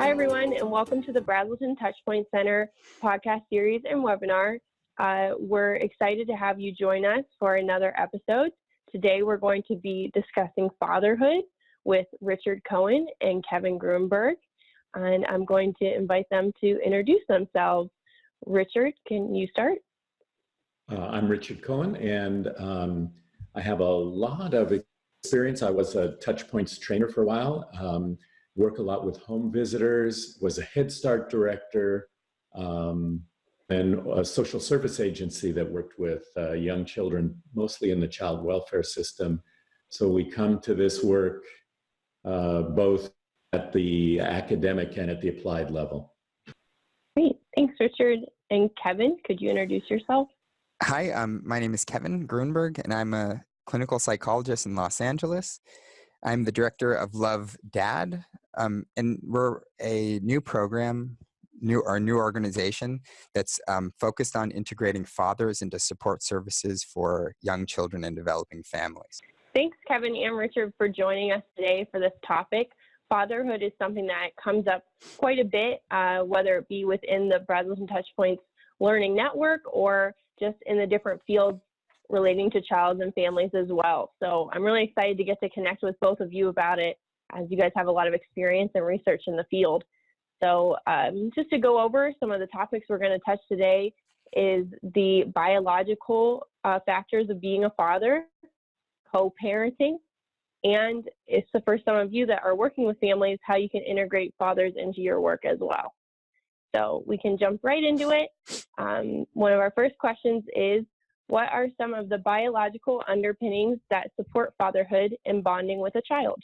Hi, everyone, and welcome to the Brazelton Touchpoint Center podcast series and webinar. We're excited to have you join us for another episode. Today, we're going to be discussing fatherhood with Richard Cohen and Kevin Grunberg, and I'm going to invite them to introduce themselves. Richard, can you start? I'm Richard Cohen, and I have a lot of experience. I was a Touchpoints trainer for a while. Work a lot with home visitors, was a Head Start director, and a social service agency that worked with young children, mostly in the child welfare system. So we come to this work both at the academic and at the applied level. Great, thanks, Richard. And Kevin, could you introduce yourself? Hi, my name is Kevin Grunberg, and I'm a clinical psychologist in Los Angeles. I'm the director of Love Dad, and we're a new program, our new organization that's focused on integrating fathers into support services for young children and developing families. Thanks, Kevin and Richard, for joining us today for this topic. Fatherhood is something that comes up quite a bit, whether it be within the Brazelton Touchpoints Learning Network or just in the different fields relating to child and families as well. So I'm really excited to get to connect with both of you about it, as you guys have a lot of experience and research in the field. So just to go over some of the topics we're going to touch today is the biological factors of being a father, co-parenting, and it's for some of you that are working with families, how you can integrate fathers into your work as well. So we can jump right into it. One of our first questions is, what are some of the biological underpinnings that support fatherhood and bonding with a child?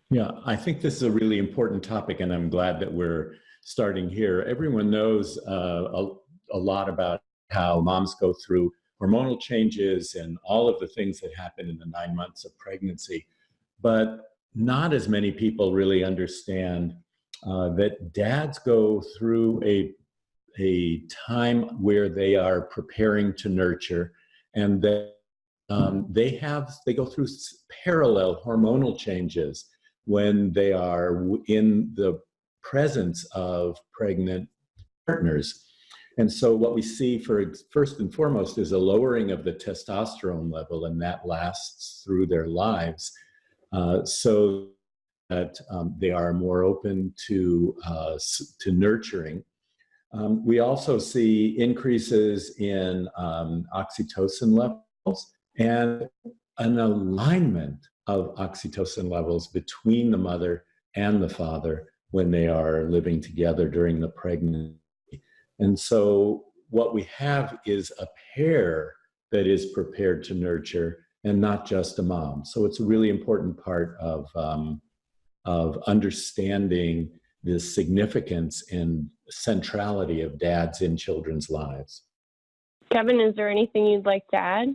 Yeah, I think this is a really important topic, and I'm glad that we're starting here. Everyone knows a lot about how moms go through hormonal changes and all of the things that happen in the 9 months of pregnancy, but not as many people really understand that dads go through a time where they are preparing to nurture, and that they go through parallel hormonal changes when they are in the presence of pregnant partners. And so what we see first and foremost is a lowering of the testosterone level, and that lasts through their lives, so that they are more open to nurturing. We also see increases in oxytocin levels and an alignment of oxytocin levels between the mother and the father when they are living together during the pregnancy. And so what we have is a pair that is prepared to nurture and not just a mom. So it's a really important part of understanding the significance and centrality of dads in children's lives. Kevin, is there anything you'd like to add?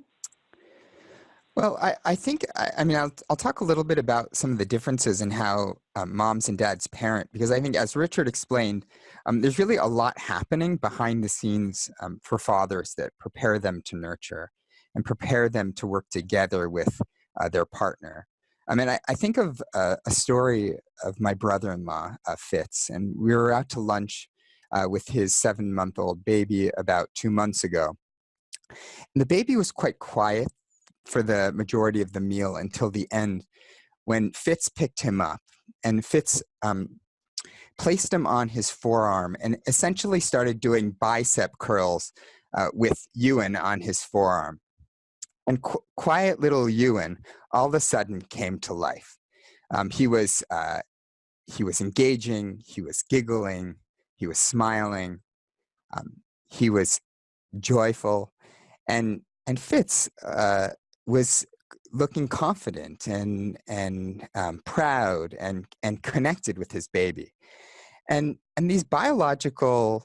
Well, I think, I'll talk a little bit about some of the differences in how moms and dads parent, because I think, as Richard explained, there's really a lot happening behind the scenes for fathers that prepare them to nurture and prepare them to work together with their partner. I think of a story of my brother-in-law, Fitz, and we were out to lunch with his 7-month-old baby about 2 months ago. And the baby was quite quiet for the majority of the meal until the end, when Fitz picked him up, and Fitz placed him on his forearm and essentially started doing bicep curls with Ewan on his forearm. And quiet little Ewan all of a sudden came to life. He was engaging, he was giggling, he was smiling, he was joyful, and Fitz was looking confident and proud and connected with his baby. And these neurochemical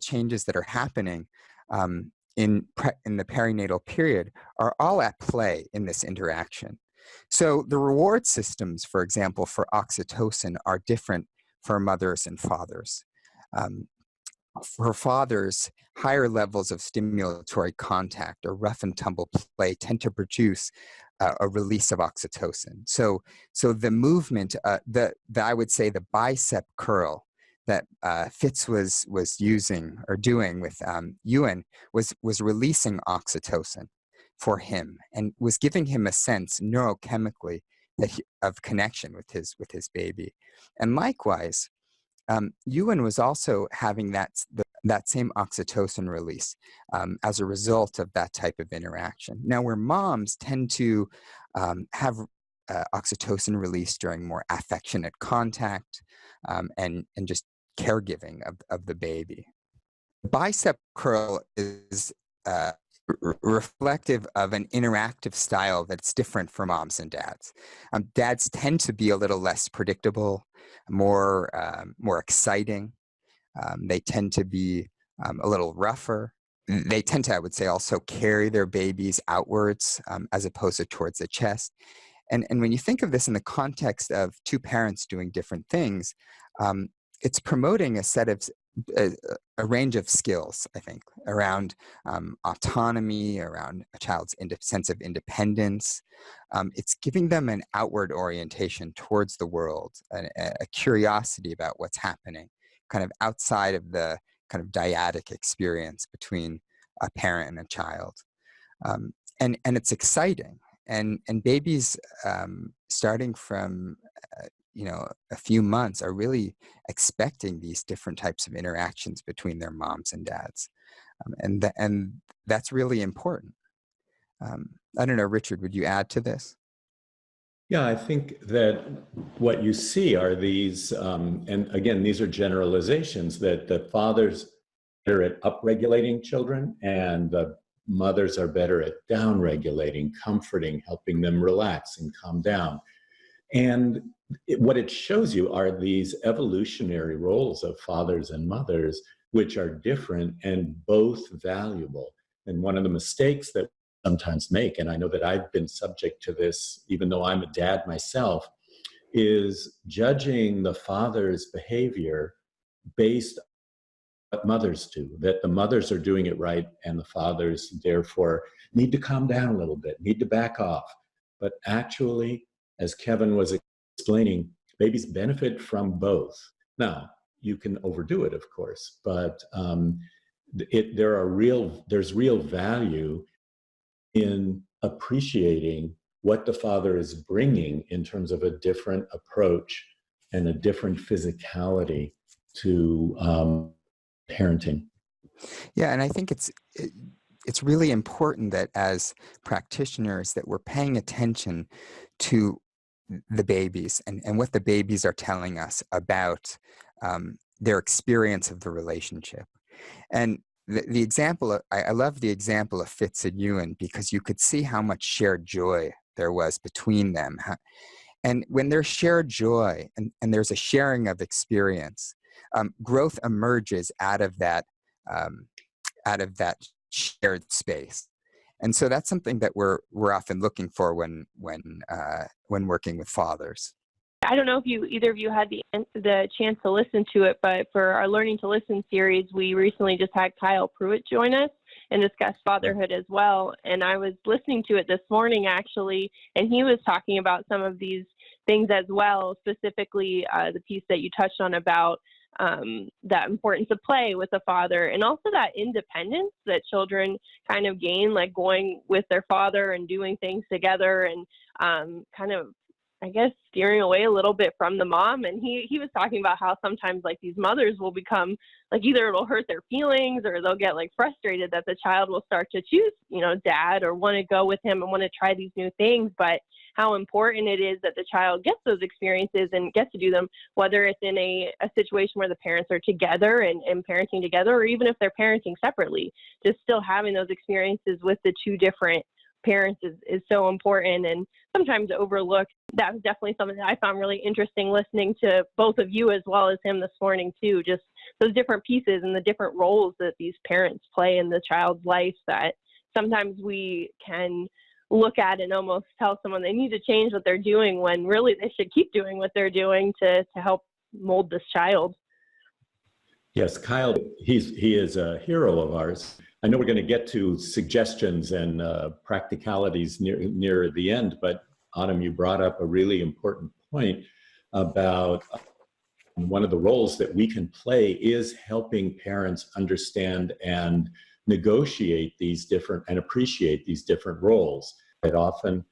changes that are happening in the perinatal period are all at play in this interaction. So the reward systems, for example, for oxytocin are different for mothers and fathers. For fathers, higher levels of stimulatory contact or rough and tumble play tend to produce a release of oxytocin. So the movement, I would say the bicep curl that Fitz was using or doing with Ewan was releasing oxytocin for him and was giving him a sense neurochemically of connection with his baby. And likewise, Ewan was also having that same oxytocin release as a result of that type of interaction. Now, where moms tend to have oxytocin release during more affectionate contact and just caregiving of the baby. The bicep curl is reflective of an interactive style that's different for moms and dads. Dads tend to be a little less predictable, more exciting. They tend to be a little rougher. They tend to, I would say, also carry their babies outwards as opposed to towards the chest. And when you think of this in the context of two parents doing different things, it's promoting a range of skills, I think, around autonomy, around a child's sense of independence. It's giving them an outward orientation towards the world, a curiosity about what's happening, kind of outside of the kind of dyadic experience between a parent and a child. And it's exciting. And babies starting from a few months are really expecting these different types of interactions between their moms and dads. And that's really important. I don't know, Richard, would you add to this? Yeah, I think that what you see are these, and again, these are generalizations, that the fathers are better at upregulating children and the mothers are better at downregulating, comforting, helping them relax and calm down. And what it shows you are these evolutionary roles of fathers and mothers, which are different and both valuable. And one of the mistakes that we sometimes make, and I know that I've been subject to this, even though I'm a dad myself, is judging the father's behavior based on what mothers do, that the mothers are doing it right and the fathers therefore need to calm down a little bit, need to back off. But actually, as Kevin was explaining, babies benefit from both. Now, you can overdo it, of course, but there's real value in appreciating what the father is bringing in terms of a different approach and a different physicality to parenting. Yeah, and I think it's really important that as practitioners that we're paying attention to the babies and what the babies are telling us about their experience of the relationship. And the example, I love the example of Fitz and Ewan because you could see how much shared joy there was between them. And when there's shared joy and there's a sharing of experience, growth emerges out of that shared space. And so that's something that we're often looking for when working with fathers. I don't know if either of you had the chance to listen to it, but for our Learning to Listen series, we recently just had Kyle Pruitt join us and discuss fatherhood as well. And I was listening to it this morning, actually, and he was talking about some of these things as well, specifically the piece that you touched on about that importance of play with the father, and also that independence that children kind of gain, like going with their father and doing things together and kind of, I guess, steering away a little bit from the mom. And he was talking about how sometimes like these mothers will become like, either it'll hurt their feelings or they'll get like frustrated that the child will start to choose, dad, or want to go with him and want to try these new things. But how important it is that the child gets those experiences and gets to do them, whether it's in a situation where the parents are together and parenting together, or even if they're parenting separately, just still having those experiences with the two different parents is so important and sometimes overlooked. That was definitely something that I found really interesting listening to both of you as well as him this morning too, just those different pieces and the different roles that these parents play in the child's life that sometimes we can look at and almost tell someone they need to change what they're doing when really they should keep doing what they're doing to help mold this child. Yes, Kyle, he is a hero of ours. I know we're going to get to suggestions and practicalities near the end, but Autumn, you brought up a really important point about one of the roles that we can play is helping parents understand and negotiate these different and appreciate these different roles. Quite often,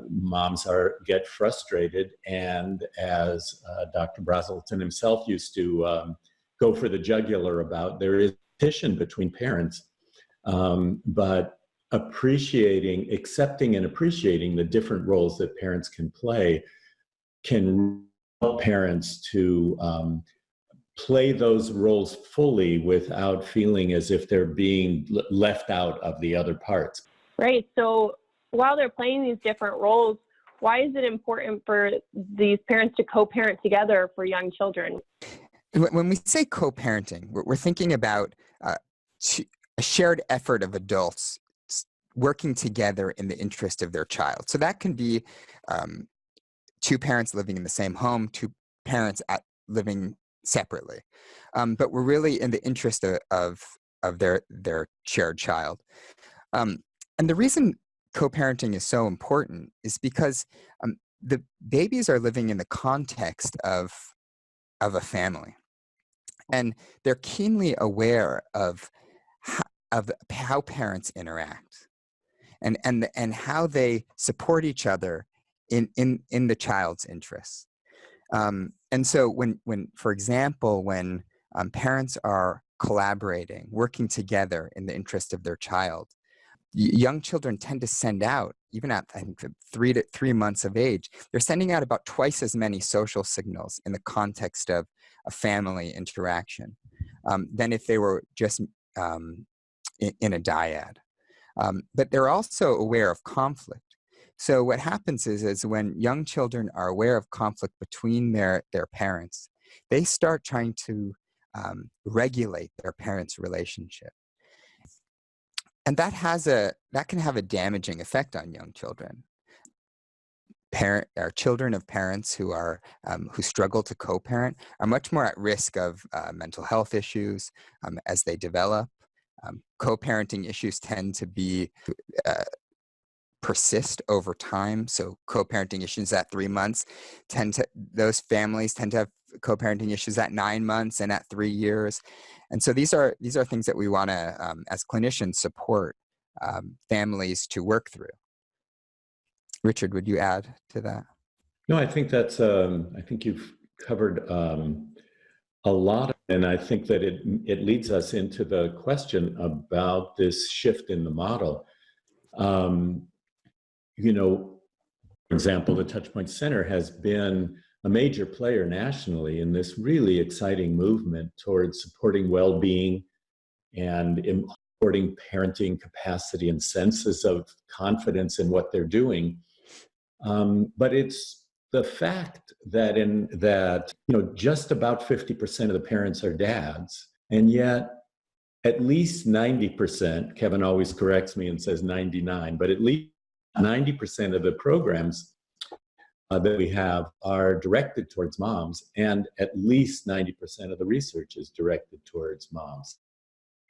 moms get frustrated, and as Dr. Brazelton himself used to go for the jugular about, there is competition between parents, but accepting and appreciating the different roles that parents can play can help parents to play those roles fully without feeling as if they're being left out of the other parts. Right. So while they're playing these different roles, why is it important for these parents to co-parent together for young children? When we say co-parenting, we're thinking about a shared effort of adults working together in the interest of their child. So that can be two parents living in the same home, two parents living separately. But we're really in the interest of their shared child. And the reason co-parenting is so important is because the babies are living in the context of a family. And they're keenly aware of how parents interact and how they support each other in the child's interests. And so when for example, when parents are collaborating, working together in the interest of their child, young children tend to send out, even at I think 3 months of age, they're sending out about twice as many social signals in the context of a family interaction than if they were just in a dyad. But they're also aware of conflict. So what happens is when young children are aware of conflict between their parents, they start trying to regulate their parents' relationship. And that can have a damaging effect on young children. Children of parents who struggle to co-parent are much more at risk of mental health issues as they develop. Co-parenting issues tend to persist over time. So co-parenting issues at 3 months those families tend to have co-parenting issues at 9 months and at 3 years. And so these are things that we want to, as clinicians, support families to work through. Richard, would you add to that? No, I think I think you've covered a lot, and I think that it leads us into the question about this shift in the model. For example, the Touchpoint Center has been a major player nationally in this really exciting movement towards supporting well-being and supporting parenting capacity and senses of confidence in what they're doing. But it's the fact that just about 50% of the parents are dads, and yet at least 90%, Kevin always corrects me and says 99, but at least 90% of the programs that we have are directed towards moms, and at least 90% of the research is directed towards moms.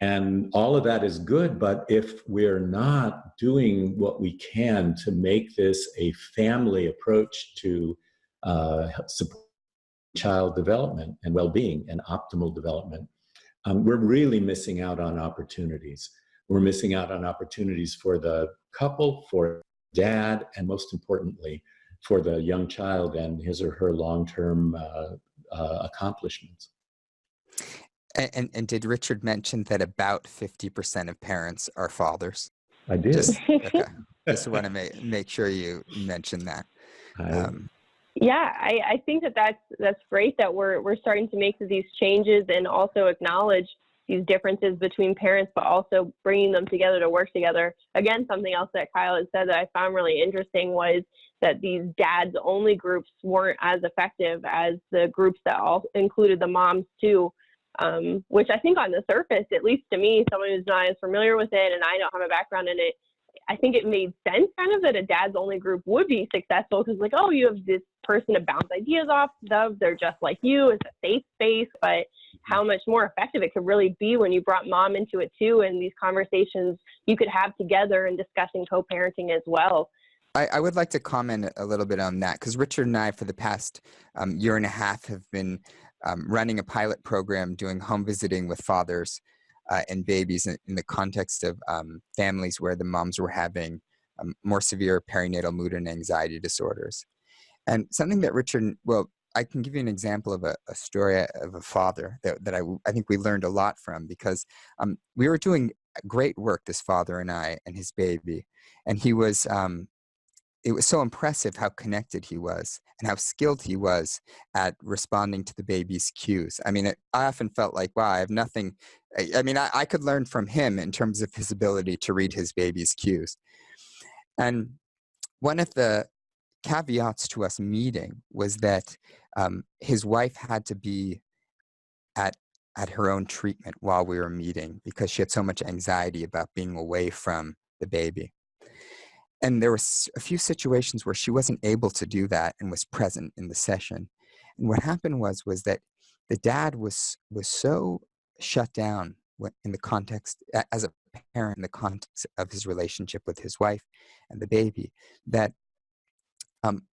And all of that is good, but if we're not doing what we can to make this a family approach to support child development and well-being and optimal development, we're really missing out on opportunities. We're missing out on opportunities for the couple, for dad, and most importantly, for the young child and his or her long-term accomplishments. And did Richard mention that about 50% of parents are fathers? I did. Just want to make sure you mention that. Yeah, I think that's great that we're starting to make these changes and also acknowledge these differences between parents, but also bringing them together to work together. Again, something else that Kyle had said that I found really interesting was that these dads-only groups weren't as effective as the groups that all included the moms too, which I think on the surface, at least to me, someone who's not as familiar with it and I don't have a background in it, I think it made sense kind of that a dads-only group would be successful because like, oh, you have this person to bounce ideas off of, they're just like you, it's a safe space. But how much more effective it could really be when you brought mom into it too, and these conversations you could have together and discussing co-parenting as well. I would like to comment a little bit on that, because Richard and I, for the past year and a half, have been running a pilot program doing home visiting with fathers and babies in the context of families where the moms were having more severe perinatal mood and anxiety disorders. And something that I can give you an example of a story of a father that I think we learned a lot from, because we were doing great work, this father and I and his baby, and he was it was so impressive how connected he was and how skilled he was at responding to the baby's cues. I mean, I often felt like, wow, I have nothing. I could learn from him in terms of his ability to read his baby's cues. And one of the caveats to us meeting was that his wife had to be at her own treatment while we were meeting, because she had so much anxiety about being away from the baby. And there were a few situations where she wasn't able to do that and was present in the session. And what happened was that the dad was so shut down in the context, as a parent, in the context of his relationship with his wife and the baby, that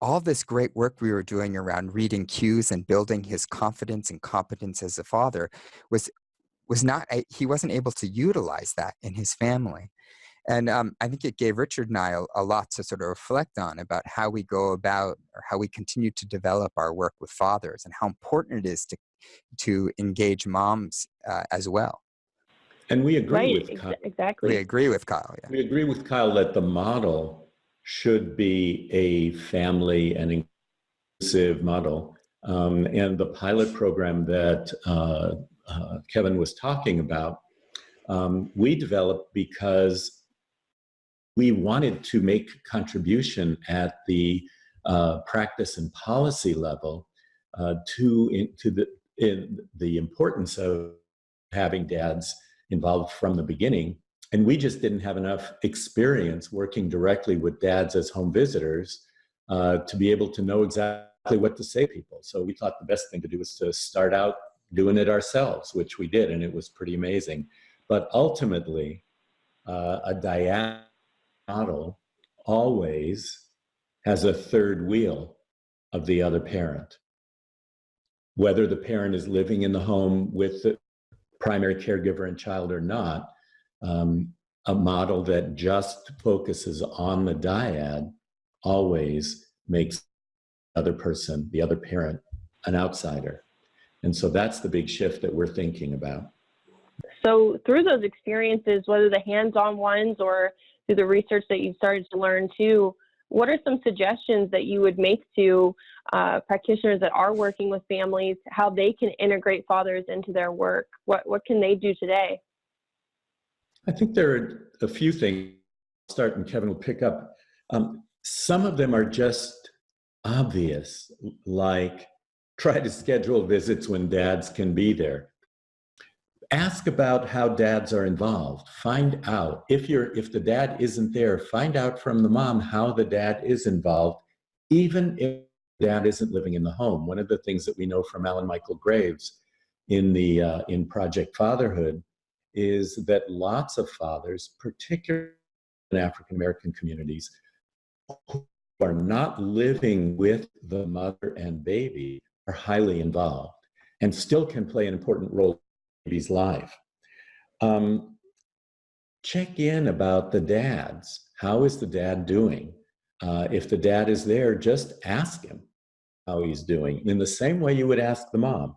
all this great work we were doing around reading cues and building his confidence and competence as a father was not, he wasn't able to utilize that in his family. And I think it gave Richard and I a lot to sort of reflect on about how we go about, or how we continue to develop our work with fathers, and how important it is to engage moms as well. And we agree with Kyle. Exactly. We agree with Kyle. Yeah. We agree with Kyle that the model should be a family and inclusive model. And the pilot program that Kevin was talking about, we developed because we wanted to make contribution at the practice and policy level to the importance of having dads involved from the beginning. And we just didn't have enough experience working directly with dads as home visitors to be able to know exactly what to say to people. So we thought the best thing to do was to start out doing it ourselves, which we did, and it was pretty amazing. But ultimately, a dyad model always has a third wheel of the other parent. Whether the parent is living in the home with the primary caregiver and child or not, a model that just focuses on the dyad always makes the other person, the other parent, an outsider. And so that's the big shift that we're thinking about. So through those experiences, whether the hands-on ones or through the research that you've started to learn too, what are some suggestions that you would make to practitioners that are working with families, how they can integrate fathers into their work? What can they do today? I think there are a few things. I'll start and Kevin will pick up. Some of them are just obvious, like try to schedule visits when dads can be there. Ask about how dads are involved. Find out if the dad isn't there, find out from the mom how the dad is involved, even if dad isn't living in the home. One of the things that we know from Alan Michael Graves in Project Fatherhood is that lots of fathers, particularly in African American communities, who are not living with the mother and baby, are highly involved and still can play an important role baby's life. Check in about the dads. How is the dad doing? If the dad is there, just ask him how he's doing. In the same way you would ask the mom.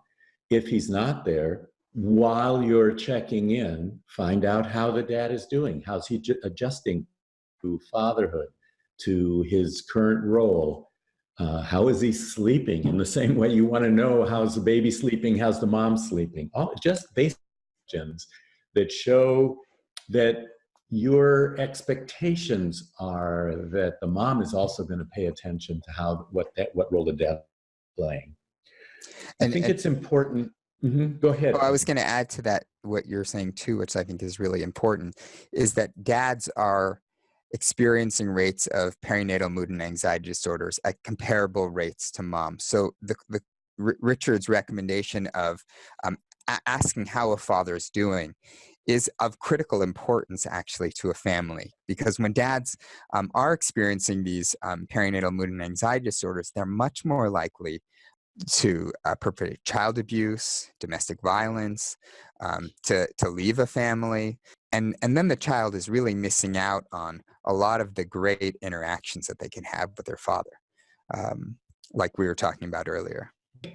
If he's not there, while you're checking in, find out how the dad is doing. How's he adjusting to fatherhood, to his current role? How is he sleeping? In the same way you want to know, how's the baby sleeping? How's the mom sleeping? All just basic questions that show that your expectations are that the mom is also going to pay attention to what role the dad is playing. I think it's important. Mm-hmm. Go ahead. Well, I was going to add to that what you're saying too, which I think is really important, is that dads are experiencing rates of perinatal mood and anxiety disorders at comparable rates to moms. So Richard's recommendation of asking how a father is doing is of critical importance actually to a family, because when dads are experiencing these perinatal mood and anxiety disorders, they're much more likely to perpetrate child abuse, domestic violence, to leave a family. And then the child is really missing out on a lot of the great interactions that they can have with their father, like we were talking about earlier.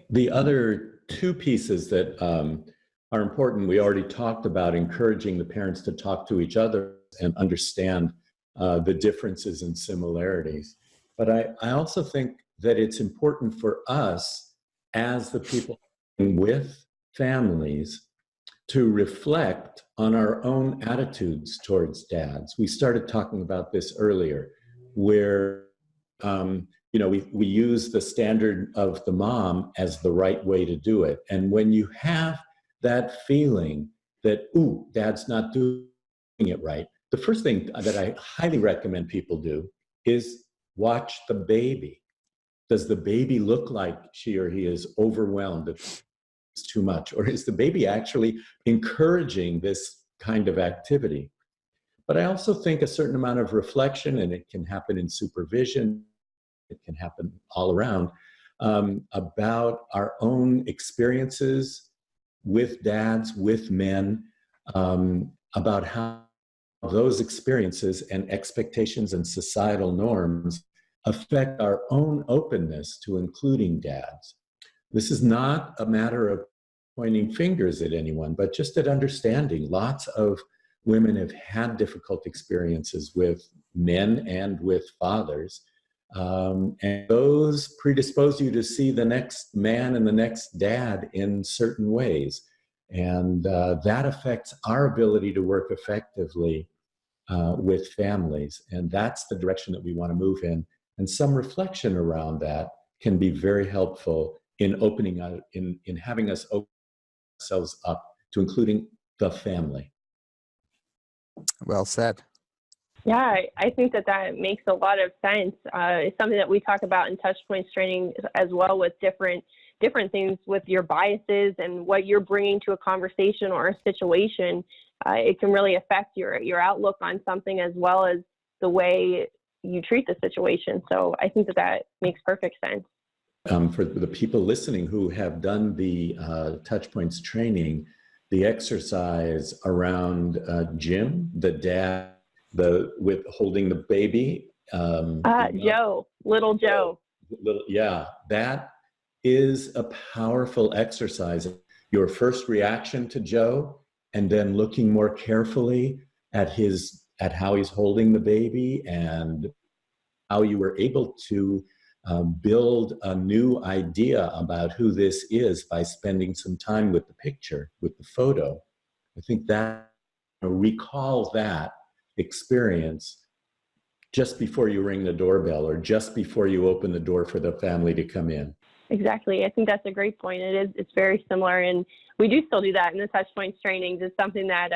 The other two pieces that are important, we already talked about encouraging the parents to talk to each other and understand the differences and similarities. But I also think that it's important for us as the people with families to reflect on our own attitudes towards dads. We started talking about this earlier, where we use the standard of the mom as the right way to do it. And when you have that feeling that, ooh, dad's not doing it right, the first thing that I highly recommend people do is watch the baby. Does the baby look like she or he is overwhelmed? It's too much? Or is the baby actually encouraging this kind of activity? But I also think a certain amount of reflection, and it can happen in supervision, it can happen all around, about our own experiences with dads, with men, about how those experiences and expectations and societal norms affect our own openness to including dads. This is not a matter of pointing fingers at anyone, but just at understanding. Lots of women have had difficult experiences with men and with fathers. And those predispose you to see the next man and the next dad in certain ways. And that affects our ability to work effectively with families. And that's the direction that we want to move in. And some reflection around that can be very helpful in opening out, in having us open ourselves up to including the family. Well said. Yeah, I think that makes a lot of sense. It's something that we talk about in Touchpoints training as well, with different things with your biases and what you're bringing to a conversation or a situation. It can really affect your outlook on something as well as the way you treat the situation. So I think that makes perfect sense. For the people listening who have done the Touchpoints training, the exercise around Jim, the dad, with holding the baby. Joe, little Joe. That is a powerful exercise. Your first reaction to Joe, and then looking more carefully at how he's holding the baby and how you were able to build a new idea about who this is by spending some time with the picture, with the photo. I think that recall that experience just before you ring the doorbell or just before you open the door for the family to come in. Exactly. I think that's a great point. It's very similar, and we do still do that in the Touchpoints trainings. It's something that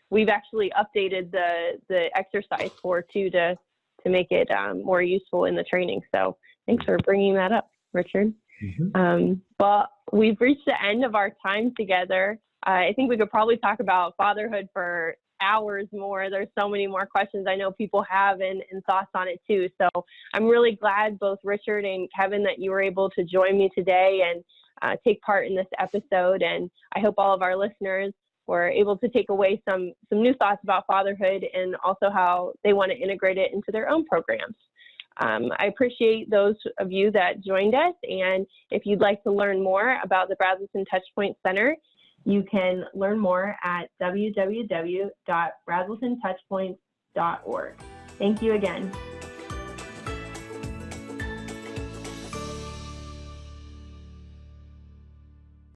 we've actually updated the exercise for too, to make it more useful in the training. So thanks for bringing that up, Richard. Mm-hmm. Well, we've reached the end of our time together. I think we could probably talk about fatherhood for hours more. There's so many more questions I know people have and thoughts on it too. So I'm really glad both Richard and Kevin that you were able to join me today and take part in this episode. And I hope all of our listeners were able to take away some new thoughts about fatherhood and also how they want to integrate it into their own programs. I appreciate those of you that joined us. And if you'd like to learn more about the Brazelton Touchpoint Center, you can learn more at www.brazeltontouchpoints.org. Thank you again.